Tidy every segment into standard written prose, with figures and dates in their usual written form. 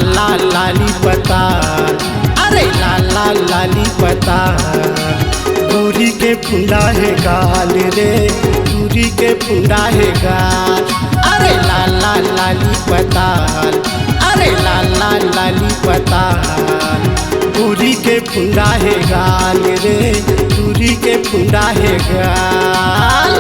लाल लाल लाली पता, अरे लाल लाल लाली पता। गोरी के फुंडा है गाल रे, गोरी के फुंडा है गाल। अरे लाल लाल लाली पता, अरे लाल लाल लाली पता। गोरी के फुंडा है गाल रे, गोरी के फुंडा है गाल।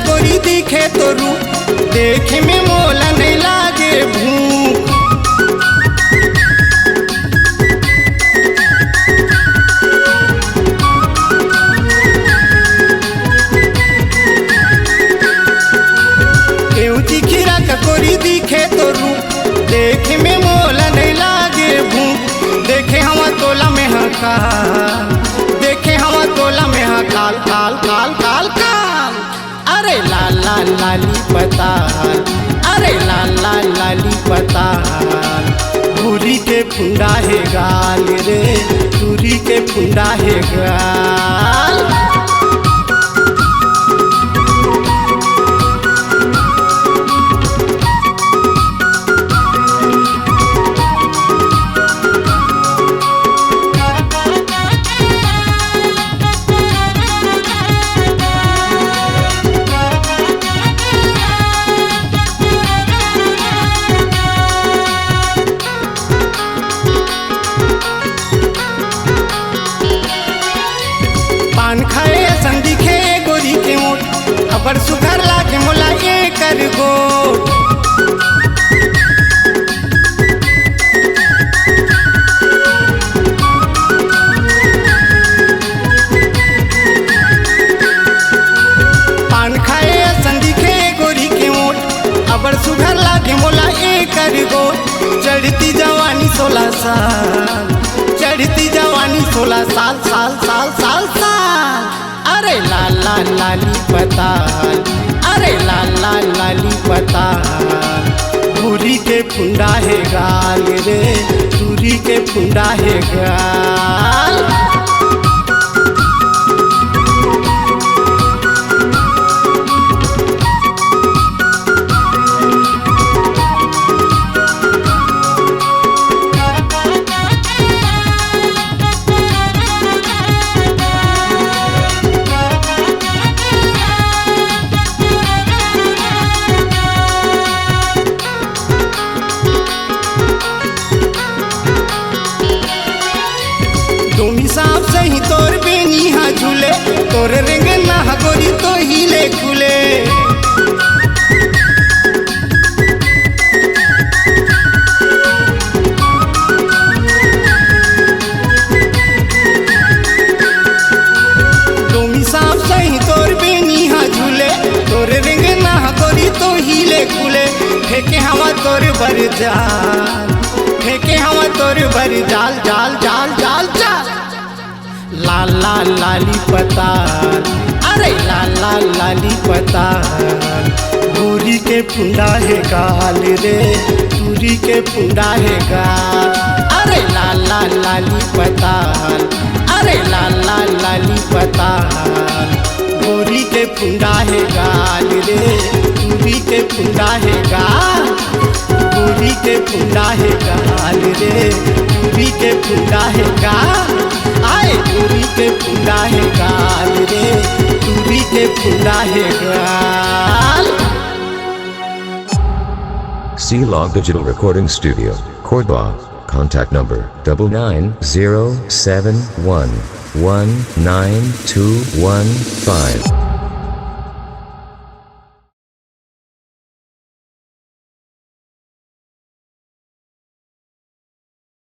गोरी दिखे तो रूप देखे में मोला नहीं लागे भूख। केहू दिखिरा का गोरी दिखे तो रूप देखे में मोला नहीं लागे भूख। देखे हवा तोला में हका, देखे हवा तोला में हकाल काल काल काल काल। अरे लाल लाल लाली पता, अरे लाल लाल लाली पता। गोरी के फुंडा है गाल रे, गोरी के फुंडा है गाल। खाए संदी खे गोरी के ओट, अबर सुघर लागे मोला ये कर गोट। पान खाए संदी खे गोरी के ओट, अबर सुघर लागे मोला ये कर गोट। चढ़ती जवानी 16 साल, चढ़ती जवानी 16 साल साल साल साल साल। अरे लाल लाल लाली पता, अरे लाल लाल लाली पता। गोरी के फुंडा है गाल रे, गोरी के फुंडा है गाल। साफ सही तोर बेनी हा झूले, तोर रेंग ना गोरी तो हिले खुले। डोमी साफ सही तोर बेनी हा झूले, तोर रेंग ना गोरी तो हिले खुले। फेंके हवा तोर भर जाल, फेंके हवा तोर भर जाल जाल जाल जाल जाल। लाल लाल लाली पता, अरे लाल लाल लाली पता। गोरी के फुंडा है गाल रे, गोरी के फुंडा है गाल। अरे लाल लाल लाली पता, अरे लाल लाल लाली पता। गोरी के फुंडा है गाल रे, गोरी के फुंडा है गाल। गोरी के फुंडा है गाल रे, गोरी के फुंडा है गाल। आए गोरी के फुंडा है गाल रे, गोरी के फुंडा है गाल। C-Log Digital Recording Studio, Cordoba. Contact number 9907119215.